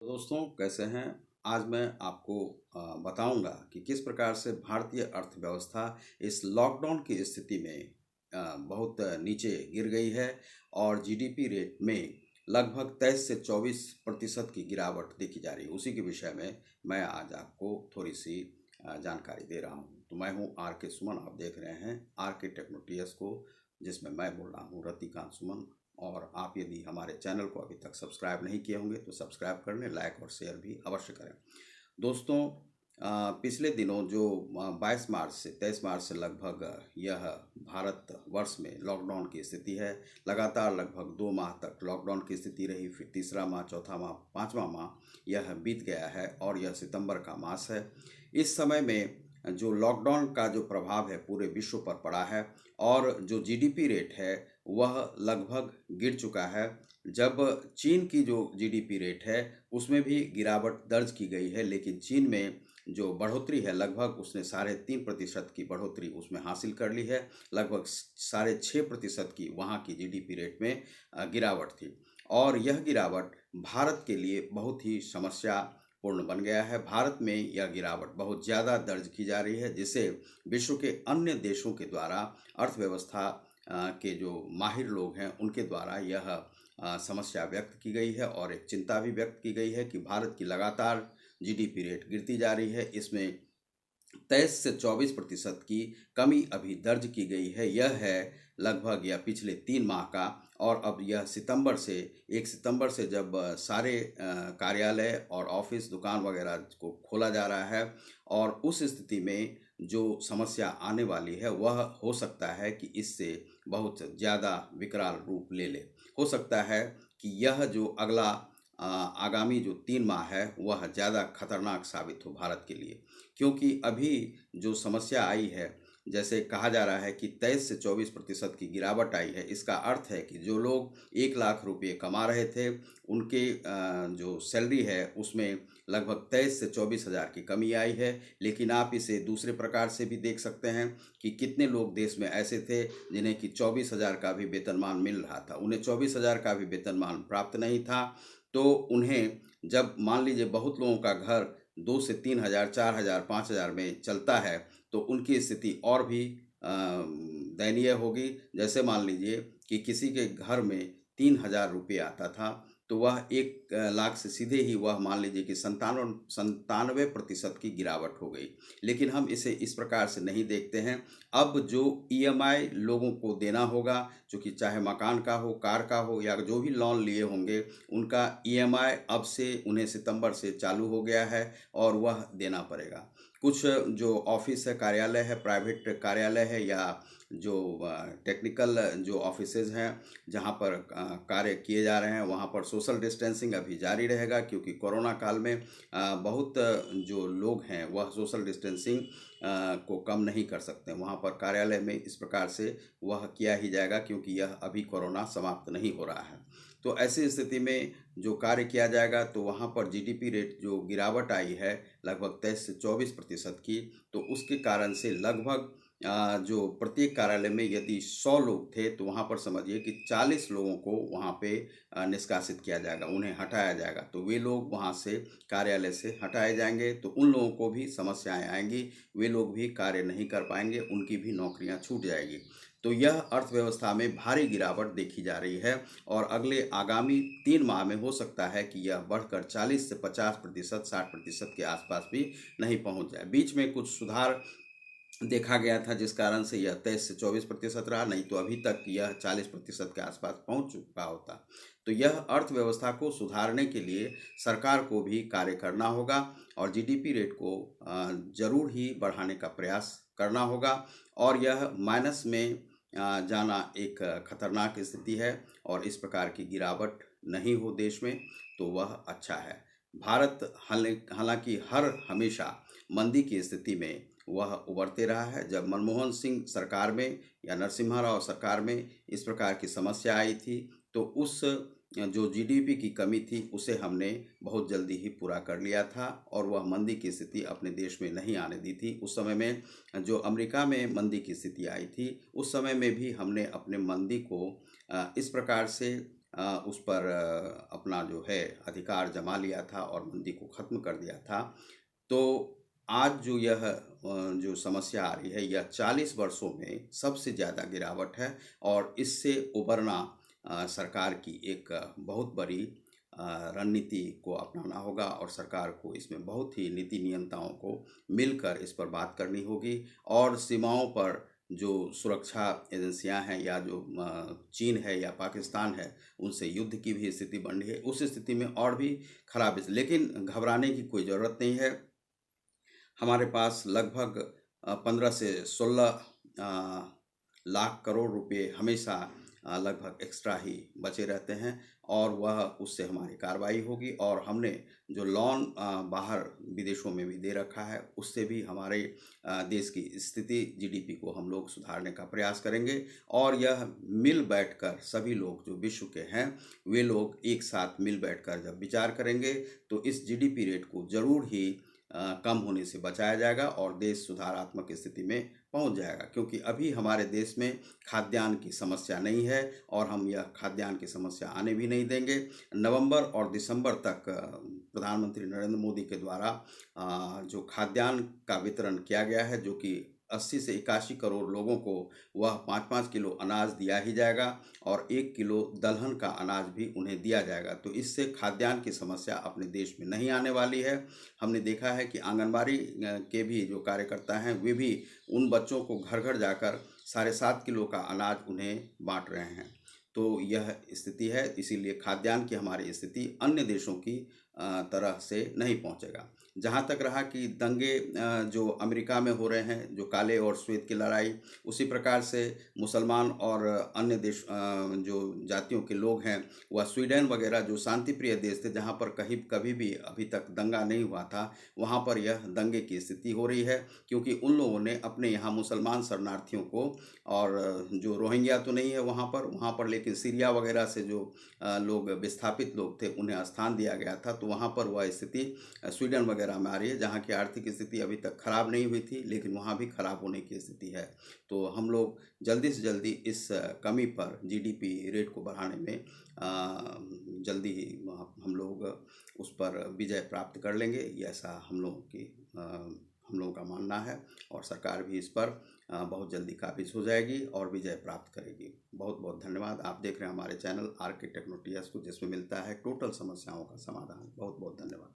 तो दोस्तों कैसे हैं। आज मैं आपको बताऊंगा कि किस प्रकार से भारतीय अर्थव्यवस्था इस लॉकडाउन की स्थिति में बहुत नीचे गिर गई है और जीडीपी रेट में लगभग 23 से 24% की गिरावट देखी जा रही है। उसी के विषय में मैं आज आपको थोड़ी सी जानकारी दे रहा हूं। तो मैं हूं आर के सुमन, आप देख रहे हैं आर के टेक्नोटियस को, जिसमें मैं बोल रहा हूं रतिकांत सुमन। और आप यदि हमारे चैनल को अभी तक सब्सक्राइब नहीं किए होंगे तो सब्सक्राइब कर लें, लाइक और शेयर भी अवश्य करें। दोस्तों, पिछले दिनों जो 22 मार्च से 23 मार्च से लगभग यह भारत वर्ष में लॉकडाउन की स्थिति है। लगातार लगभग 2 माह तक लॉकडाउन की स्थिति रही, फिर तीसरा माह, चौथा माह, पाँचवा माह यह बीत गया है और यह सितंबर का मास है। इस समय में जो लॉकडाउन का जो प्रभाव है पूरे विश्व पर पड़ा है और जो जीडीपी रेट है वह लगभग गिर चुका है। जब चीन की जो जीडीपी रेट है उसमें भी गिरावट दर्ज की गई है, लेकिन चीन में जो बढ़ोतरी है लगभग उसने 3.5% की बढ़ोतरी उसमें हासिल कर ली है। लगभग 6.5% की वहाँ की जीडीपी रेट में गिरावट थी और यह गिरावट भारत के लिए बहुत ही समस्या पूर्ण बन गया है। भारत में यह गिरावट बहुत ज़्यादा दर्ज की जा रही है, जिसे विश्व के अन्य देशों के द्वारा अर्थव्यवस्था के जो माहिर लोग हैं उनके द्वारा यह समस्या व्यक्त की गई है और एक चिंता भी व्यक्त की गई है कि भारत की लगातार जीडीपी रेट गिरती जा रही है। इसमें 23 से 24% की कमी अभी दर्ज की गई है। यह है लगभग यह पिछले 3 माह का, और अब यह सितंबर से 1 सितंबर से जब सारे कार्यालय और ऑफिस दुकान वगैरह को खोला जा रहा है और उस स्थिति में जो समस्या आने वाली है वह हो सकता है कि इससे बहुत ज़्यादा विकराल रूप ले ले। हो सकता है कि यह जो अगला आगामी जो 3 माह है वह ज़्यादा खतरनाक साबित हो भारत के लिए, क्योंकि अभी जो समस्या आई है, जैसे कहा जा रहा है कि 23 से 24% की गिरावट आई है। इसका अर्थ है कि जो लोग 1 लाख रुपये कमा रहे थे उनके जो सैलरी है उसमें लगभग 23 से 24 हज़ार की कमी आई है। लेकिन आप इसे दूसरे प्रकार से भी देख सकते हैं कि कितने लोग देश में ऐसे थे जिन्हें कि 24 हज़ार का भी वेतनमान मिल रहा था, उन्हें 24 हज़ार का भी वेतनमान प्राप्त नहीं था। तो उन्हें जब मान लीजिए बहुत लोगों का घर 2 से 3 हज़ार, 4 हज़ार, 5 हज़ार में चलता है तो उनकी स्थिति और भी दयनीय होगी। जैसे मान लीजिए कि किसी के घर में 3 हज़ार रुपये आता था तो वह 1 लाख से सीधे ही वह मान लीजिए कि 97% की गिरावट हो गई। लेकिन हम इसे इस प्रकार से नहीं देखते हैं। अब जो ईएमआई लोगों को देना होगा, जो कि चाहे मकान का हो, कार का हो, या जो भी लोन लिए होंगे उनका ईएमआई अब से उन्हें सितंबर से चालू हो गया है और वह देना पड़ेगा। कुछ जो ऑफिस है, कार्यालय है, प्राइवेट कार्यालय है, या जो टेक्निकल जो ऑफिसेज हैं जहां पर कार्य किए जा रहे हैं वहां पर सोशल डिस्टेंसिंग अभी जारी रहेगा, क्योंकि कोरोना काल में बहुत जो लोग हैं वह सोशल डिस्टेंसिंग को कम नहीं कर सकते। वहां पर कार्यालय में इस प्रकार से वह किया ही जाएगा, क्योंकि यह अभी कोरोना समाप्त नहीं हो रहा है। तो ऐसी स्थिति में जो कार्य किया जाएगा तो वहाँ पर जीडीपी रेट जो गिरावट आई है लगभग 23 से 24% की, तो उसके कारण से लगभग जो प्रत्येक कार्यालय में यदि 100 लोग थे तो वहाँ पर समझिए कि 40 लोगों को वहाँ पे निष्कासित किया जाएगा, उन्हें हटाया जाएगा। तो वे लोग वहाँ से कार्यालय से हटाए जाएंगे तो उन लोगों को भी समस्याएं आएंगी, वे लोग भी कार्य नहीं कर पाएंगे, उनकी भी नौकरियां छूट जाएगी। तो यह अर्थव्यवस्था में भारी गिरावट देखी जा रही है और अगले आगामी 3 माह में हो सकता है कि यह बढ़कर 40 से 50%, 60% के आसपास भी नहीं पहुंच जाए। बीच में कुछ सुधार देखा गया था जिस कारण से यह 23 से 24% रहा, नहीं तो अभी तक यह 40% के आसपास पहुंच चुका होता। तो यह अर्थव्यवस्था को सुधारने के लिए सरकार को भी कार्य करना होगा और जीडीपी रेट को जरूर ही बढ़ाने का प्रयास करना होगा। और यह माइनस में जाना एक खतरनाक स्थिति है और इस प्रकार की गिरावट नहीं हो देश में तो वह अच्छा है। भारत हालांकि हर हमेशा मंदी की स्थिति में वह उभरते रहा है। जब मनमोहन सिंह सरकार में या नरसिम्हा राव सरकार में इस प्रकार की समस्या आई थी तो उस जो जीडीपी की कमी थी उसे हमने बहुत जल्दी ही पूरा कर लिया था और वह मंदी की स्थिति अपने देश में नहीं आने दी थी। उस समय में जो अमेरिका में मंदी की स्थिति आई थी उस समय में भी हमने अपने मंदी को इस प्रकार से उस पर अपना जो है अधिकार जमा लिया था और मंदी को ख़त्म कर दिया था। तो आज जो यह जो समस्या आ रही है, यह 40 वर्षों में सबसे ज़्यादा गिरावट है और इससे उबरना सरकार की एक बहुत बड़ी रणनीति को अपनाना होगा और सरकार को इसमें बहुत ही नीति नियंताओं को मिलकर इस पर बात करनी होगी और सीमाओं पर जो सुरक्षा एजेंसियां हैं या जो चीन है या पाकिस्तान है, उनसे युद्ध की भी स्थिति बन रही है। उस स्थिति में और भी खराब, लेकिन घबराने की कोई ज़रूरत नहीं है। हमारे पास लगभग 15 से 16 लाख करोड़ रुपए हमेशा लगभग एक्स्ट्रा ही बचे रहते हैं और वह उससे हमारी कार्रवाई होगी और हमने जो लोन बाहर विदेशों में भी दे रखा है, उससे भी हमारे देश की स्थिति जीडीपी को हम लोग सुधारने का प्रयास करेंगे और यह मिल बैठकर सभी लोग जो विश्व के हैं, वे लोग एक साथ मिल बैठकर जब विचार करेंगे तो इस जीडीपी रेट को ज़रूर ही कम होने से बचाया जाएगा और देश सुधारात्मक स्थिति में पहुंच जाएगा, क्योंकि अभी हमारे देश में खाद्यान्न की समस्या नहीं है और हम यह खाद्यान्न की समस्या आने भी नहीं देंगे। नवंबर और दिसंबर तक प्रधानमंत्री नरेंद्र मोदी के द्वारा जो खाद्यान्न का वितरण किया गया है, जो कि 80 से 81 करोड़ लोगों को वह 5-5 किलो अनाज दिया ही जाएगा और 1 किलो दलहन का अनाज भी उन्हें दिया जाएगा। तो इससे खाद्यान्न की समस्या अपने देश में नहीं आने वाली है। हमने देखा है कि आंगनबाड़ी के भी जो कार्यकर्ता हैं, वे भी उन बच्चों को घर घर जाकर 7.5 किलो का अनाज उन्हें बांट रहे हैं। तो यह स्थिति है, इसीलिए खाद्यान्न की हमारी स्थिति अन्य देशों की तरह से नहीं पहुंचेगा। जहां तक रहा कि दंगे जो अमेरिका में हो रहे हैं, जो काले और श्वेत की लड़ाई, उसी प्रकार से मुसलमान और अन्य देश जो जातियों के लोग हैं, वह स्वीडन वगैरह जो शांति प्रिय देश थे, जहां पर कहीं कभी भी अभी तक दंगा नहीं हुआ था, वहां पर यह दंगे की स्थिति हो रही है, क्योंकि उन लोगों ने अपने यहाँ मुसलमान शरणार्थियों को, और जो रोहिंग्या तो नहीं है वहाँ पर लेकिन सीरिया वगैरह से जो लोग विस्थापित लोग थे, उन्हें स्थान दिया गया था। तो वहाँ पर वह स्थिति स्वीडन वगैरह में आ रही है, जहाँ की आर्थिक स्थिति अभी तक खराब नहीं हुई थी, लेकिन वहाँ भी खराब होने की स्थिति है। तो हम लोग जल्दी से जल्दी इस कमी पर जीडीपी रेट को बढ़ाने में जल्दी ही हम लोग उस पर विजय प्राप्त कर लेंगे, ये ऐसा हम लोगों का मानना है और सरकार भी इस पर बहुत जल्दी काबिज हो जाएगी और विजय प्राप्त करेगी। बहुत बहुत धन्यवाद। आप देख रहे हैं हमारे channel are K techno TS को, जिसमें मिलता है टोटल समस्याओं का समाधान। बहुत बहुत धन्यवाद।